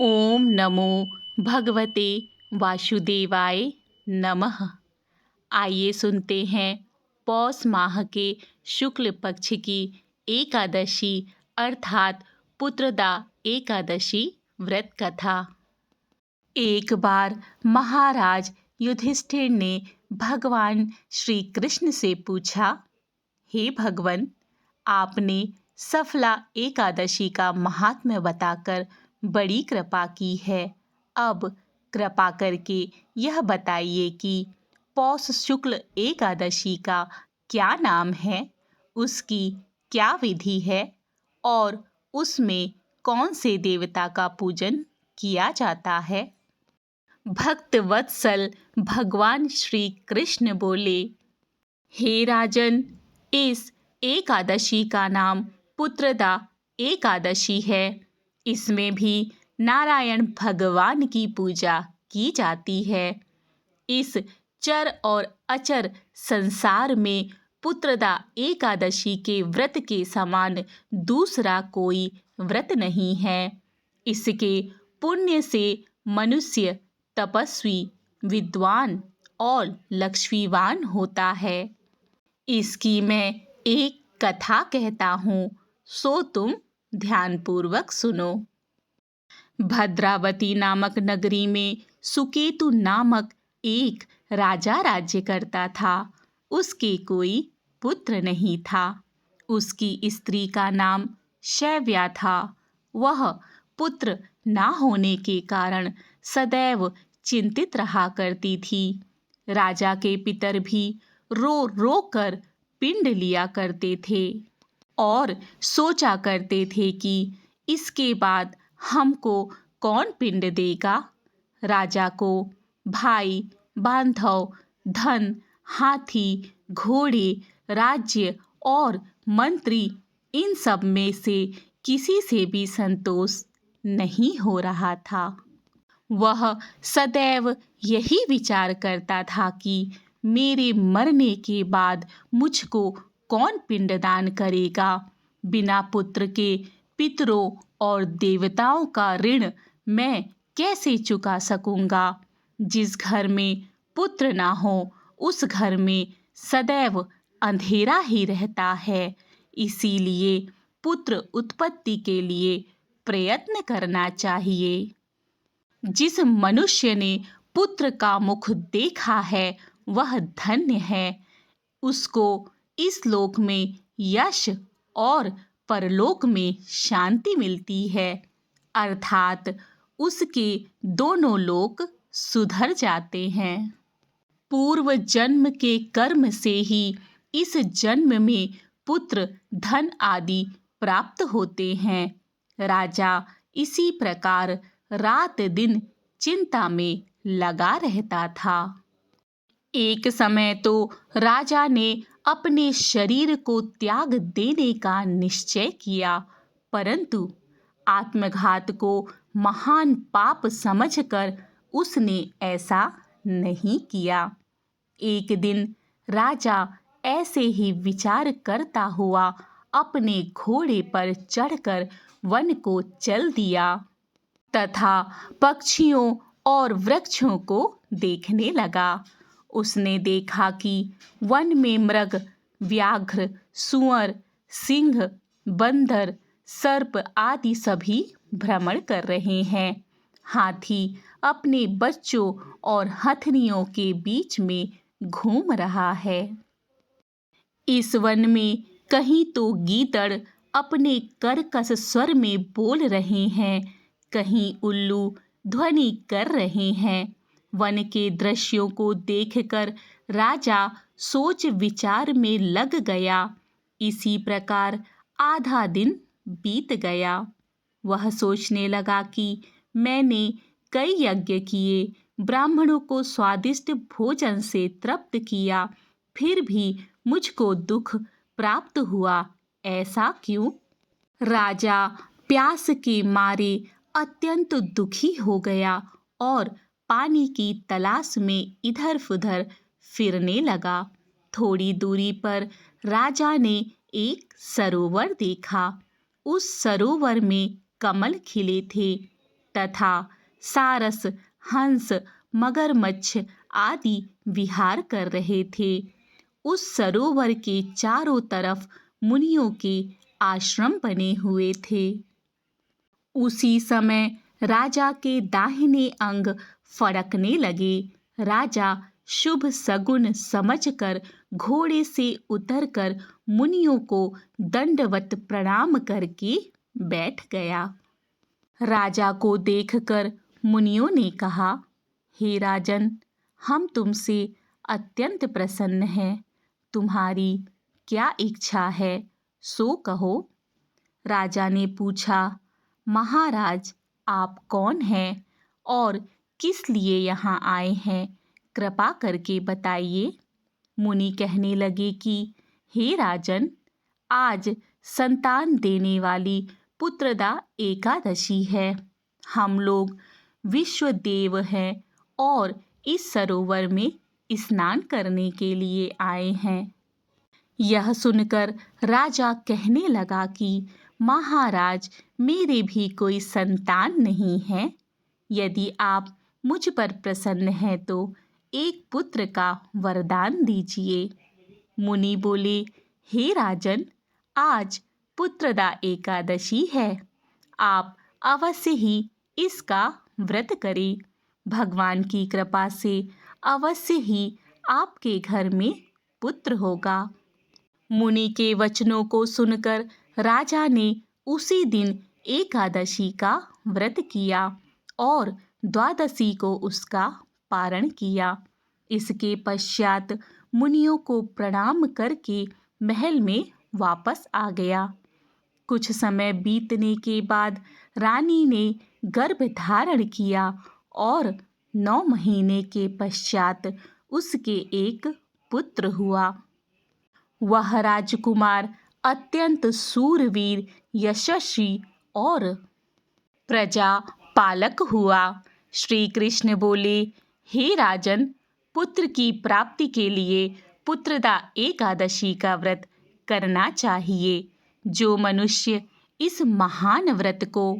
ओम नमो भगवते वासुदेवाय नमः। आइए सुनते हैं पौष माह के शुक्ल पक्ष की एकादशी अर्थात पुत्रदा एकादशी व्रत कथा। एक बार महाराज युधिष्ठिर ने भगवान श्री कृष्ण से पूछा, हे भगवन, आपने सफला एकादशी का महात्म्य बताकर बड़ी कृपा की है। अब कृपा करके यह बताइए कि पौष शुक्ल एकादशी का क्या नाम है, उसकी क्या विधि है और उसमें कौन से देवता का पूजन किया जाता है। भक्त वत्सल भगवान श्री कृष्ण बोले, हे राजन, इस एकादशी का नाम पुत्रदा एकादशी है। इसमें भी नारायण भगवान की पूजा की जाती है। इस चर और अचर संसार में पुत्रदा एकादशी के व्रत के समान दूसरा कोई व्रत नहीं है। इसके पुण्य से मनुष्य तपस्वी, विद्वान और लक्ष्मीवान होता है। इसकी मैं एक कथा कहता हूँ, सो तुम ध्यानपूर्वक सुनो। भद्रावती नामक नगरी में सुकेतु नामक एक राजा राज्य करता था। उसके कोई पुत्र नहीं था। उसकी स्त्री का नाम शैव्या था। वह पुत्र ना होने के कारण सदैव चिंतित रहा करती थी। राजा के पितर भी रो रो कर पिंड लिया करते थे और सोचा करते थे कि इसके बाद हमको कौन पिंड देगा। राजा को भाई, बांधव, धन, हाथी, घोड़े, राज्य और मंत्री, इन सब में से किसी से भी संतोष नहीं हो रहा था। वह सदैव यही विचार करता था कि मेरे मरने के बाद मुझको कौन पिंडदान करेगा। बिना पुत्र के पितरों और देवताओं का ऋण मैं कैसे चुका सकूंगा। जिस घर में पुत्र ना हो उस घर में सदैव अंधेरा ही रहता है। इसीलिए पुत्र उत्पत्ति के लिए प्रयत्न करना चाहिए। जिस मनुष्य ने पुत्र का मुख देखा है वह धन्य है। उसको इस लोक में यश और परलोक में शांति मिलती है, अर्थात उसके दोनों लोक सुधर जाते हैं। पूर्व जन्म के कर्म से ही इस जन्म में पुत्र, धन आदि प्राप्त होते हैं। राजा इसी प्रकार रात दिन चिंता में लगा रहता था। एक समय तो राजा ने अपने शरीर को त्याग देने का निश्चय किया, परंतु आत्मघात को महान पाप समझकर उसने ऐसा नहीं किया। एक दिन राजा ऐसे ही विचार करता हुआ अपने घोड़े पर चढ़कर वन को चल दिया तथा पक्षियों और वृक्षों को देखने लगा। उसने देखा कि वन में मृग, व्याघ्र, सूअर, सिंह, बंदर, सर्प आदि सभी भ्रमण कर रहे हैं। हाथी अपने बच्चों और हथनियों के बीच में घूम रहा है। इस वन में कहीं तो गीदड़ अपने कर्कश स्वर में बोल रहे हैं, कहीं उल्लू ध्वनि कर रहे हैं। वन के दृश्यों को देखकर राजा सोच विचार में लग गया। इसी प्रकार आधा दिन बीत गया। वह सोचने लगा कि मैंने कई यज्ञ किए, ब्राह्मणों को स्वादिष्ट भोजन से तृप्त किया, फिर भी मुझको दुख प्राप्त हुआ, ऐसा क्यों? राजा प्यास के मारे अत्यंत दुखी हो गया और पानी की तलाश में इधर-उधर फिरने लगा। थोड़ी दूरी पर राजा ने एक सरोवर देखा। उस सरोवर में कमल खिले थे। तथा सारस, हंस, मगरमच्छ आदि विहार कर रहे थे। उस सरोवर के चारों तरफ मुनियों के आश्रम बने हुए थे। उसी समय राजा के दाहिने अंग फड़कने लगे। राजा शुभ सगुन समझकर घोड़े से उतरकर मुनियों को दंडवत प्रणाम करके बैठ गया। राजा को देखकर मुनियों ने कहा, हे राजन, हम तुमसे अत्यंत प्रसन्न हैं। तुम्हारी क्या इच्छा है, सो कहो। राजा ने पूछा, महाराज, आप कौन हैं और किस लिए यहाँ आए हैं, कृपा करके बताइए। मुनि कहने लगे कि हे राजन, आज संतान देने वाली पुत्रदा एकादशी है। हम लोग विश्वदेव हैं और इस सरोवर में स्नान करने के लिए आए हैं। यह सुनकर राजा कहने लगा कि महाराज, मेरे भी कोई संतान नहीं है। यदि आप मुझ पर प्रसन्न हैं तो एक पुत्र का वरदान दीजिए। मुनि बोले, हे राजन, आज पुत्रदा एकादशी है। आप अवश्य ही इसका व्रत करें। भगवान की कृपा से अवश्य ही आपके घर में पुत्र होगा। मुनि के वचनों को सुनकर राजा ने उसी दिन एकादशी का व्रत किया और द्वादशी को उसका पारण किया। इसके पश्चात मुनियों को प्रणाम करके महल में वापस आ गया। कुछ समय बीतने के बाद रानी ने गर्भ धारण किया और 9 महीने के पश्चात उसके एक पुत्र हुआ। वह राजकुमार अत्यंत सूरवीर, यशस्वी और प्रजा पालक हुआ। श्री कृष्ण बोले, हे राजन, पुत्र की प्राप्ति के लिए पुत्रदा एकादशी का व्रत करना चाहिए। जो मनुष्य इस महान व्रत को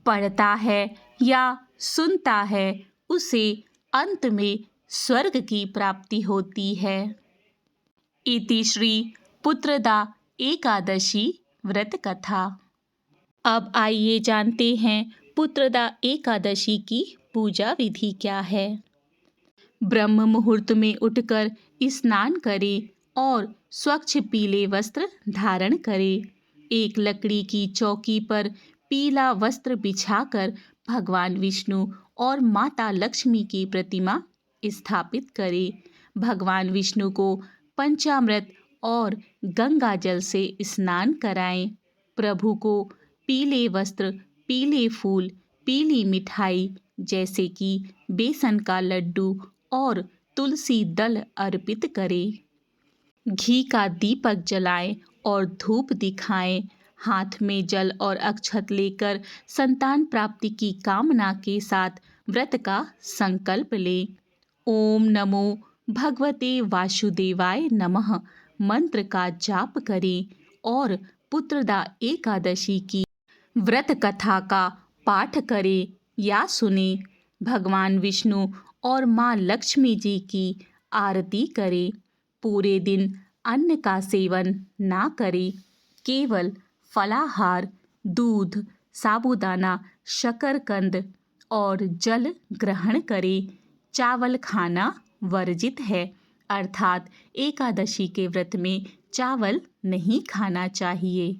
पढ़ता है या सुनता है, उसे अंत में स्वर्ग की प्राप्ति होती है। इति श्री पुत्रदा एकादशी व्रत कथा। अब आइए जानते हैं पुत्रदा एकादशी की पूजा विधि क्या है। ब्रह्म मुहूर्त में उठकर स्नान करें और स्वच्छ पीले वस्त्र धारण करें। एक लकड़ी की चौकी पर पीला वस्त्र बिछाकर भगवान विष्णु और माता लक्ष्मी की प्रतिमा स्थापित करें। भगवान विष्णु को पंचामृत और गंगा जल से स्नान कराएं। प्रभु को पीले वस्त्र, पीले फूल, पीली मिठाई जैसे कि बेसन का लड्डू और तुलसी दल अर्पित करें। घी का दीपक जलाएं और धूप दिखाएं। हाथ में जल और अक्षत लेकर संतान प्राप्ति की कामना के साथ व्रत का संकल्प लें। ओम नमो भगवते वासुदेवाय नमः मंत्र का जाप करें और पुत्रदा एकादशी की व्रत कथा का पाठ करें या सुने। भगवान विष्णु और माँ लक्ष्मी जी की आरती करें। पूरे दिन अन्न का सेवन ना करें। केवल फलाहार, दूध, साबूदाना, शकरकंद और जल ग्रहण करें। चावल खाना वर्जित है, अर्थात एकादशी के व्रत में चावल नहीं खाना चाहिए।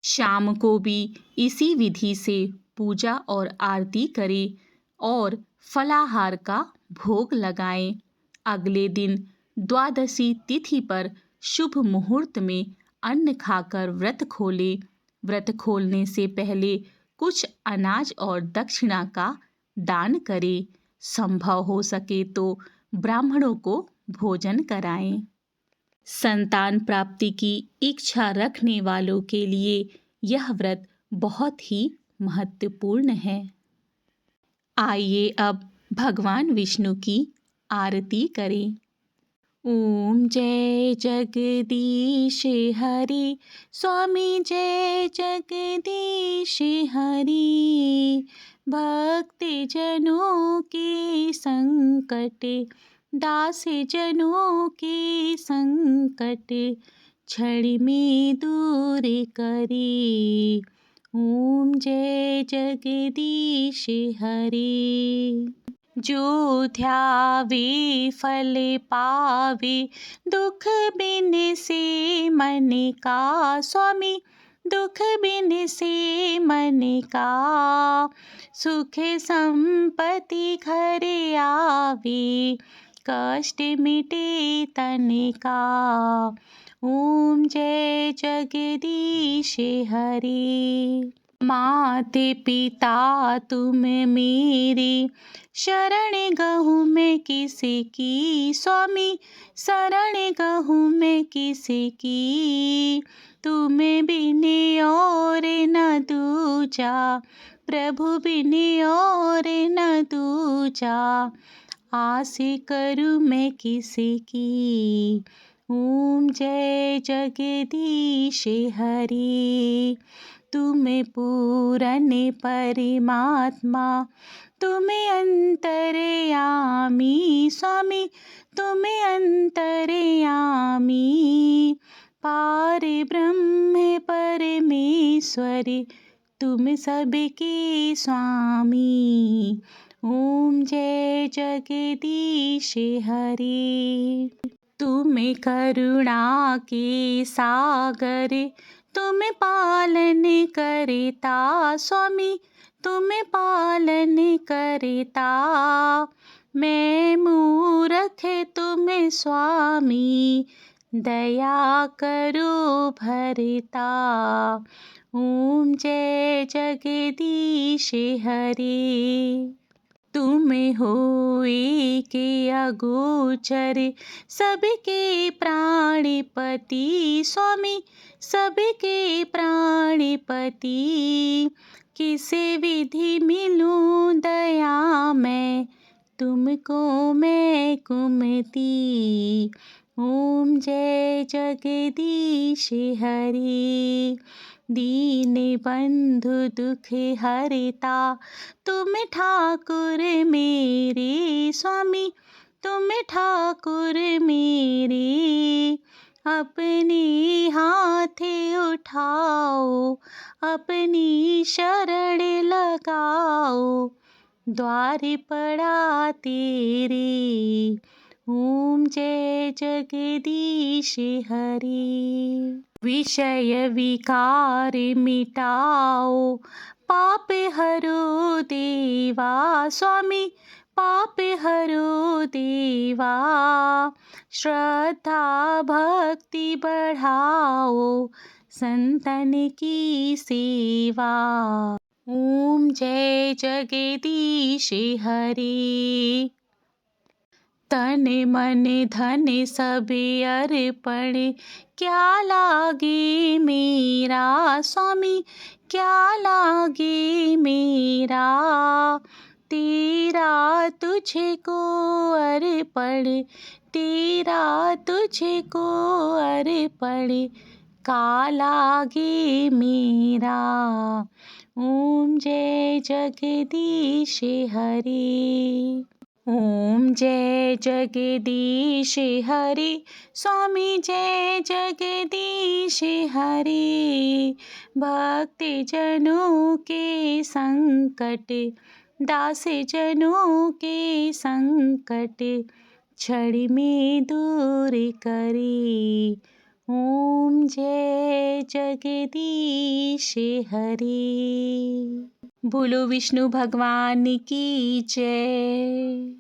शाम को भी इसी विधि से पूजा और आरती करें और फलाहार का भोग लगाएं। अगले दिन द्वादशी तिथि पर शुभ मुहूर्त में अन्न खाकर व्रत खोलें। व्रत खोलने से पहले कुछ अनाज और दक्षिणा का दान करें। संभव हो सके तो ब्राह्मणों को भोजन कराएं। संतान प्राप्ति की इच्छा रखने वालों के लिए यह व्रत बहुत ही महत्वपूर्ण है। आइए अब भगवान विष्णु की आरती करें। ओम जय जगदीश हरि, स्वामी जय जगदीश हरि, भक्ति जनों के संकट, दास जनों के संकट, क्षण में दूर करे। ओम जय जगदीश हरे। जो ध्यावे फल पावे, दुख बिन से मन का स्वामी, दुख बिन से मन का। सुख संपत्ति घर आवे, कष्ट मिटे तन का। ओम जय जगदीश हरे। माते पिता तुम मेरे, शरण गहूँ मैं किसी की स्वामी, शरण गहूँ मैं किसी की। तुम बिन और न दूजा, प्रभु बिन और न दूजा। आस करूँ मैं किसी की। ओम जय जगदीश हरे। तुम पूरन परमात्मा, तुम अंतर्यामी स्वामी, तुम अंतर्यामी। पार ब्रह्म परमेश्वरी, तुम सबके स्वामी। ओम जय जगदीश हरे। तुम करुणा के सागर, तुम पालन करता स्वामी, तुम पालन करता। मैं मूर्ख तुम स्वामी, दया करो भरता। ओम जय जगदीश हरे। तुम हो एक अगोचर, सबके प्राणपति स्वामी, सबके प्राणपति। किसे विधि मिलूं दया मैं, तुमको मैं कुमति। ओम जय जगदीश हरे। दीन बंधु दुख हरता, तुम ठाकुर मेरे स्वामी, तुम ठाकुर मेरे। अपने हाथ उठाओ, अपनी शरण लगाओ, द्वार पड़ा तेरे। ओम जय जगदीश हरे। विषय विकार मिटाओ, पाप हरो देवा स्वामी, पाप हरो देवा। श्रद्धा भक्ति बढ़ाओ, संतन की सेवा। ओम जय जगदीश हरे। तन मन धन सब अर्पण, क्या लागे मेरा स्वामी, क्या लागे मेरा। तेरा तुझको अर्पण, तेरा तुझको अर्पण, का लागे मेरा। ओम जय जगदीश हरे। ओम जय जगदीश हरे। स्वामी जय जगदीश हरे। भक्त जनों के संकट, दास जनों के संकट, क्षण में दूर करे। ओम जय जगदीश हरे। बोलो विष्णु भगवान की जय।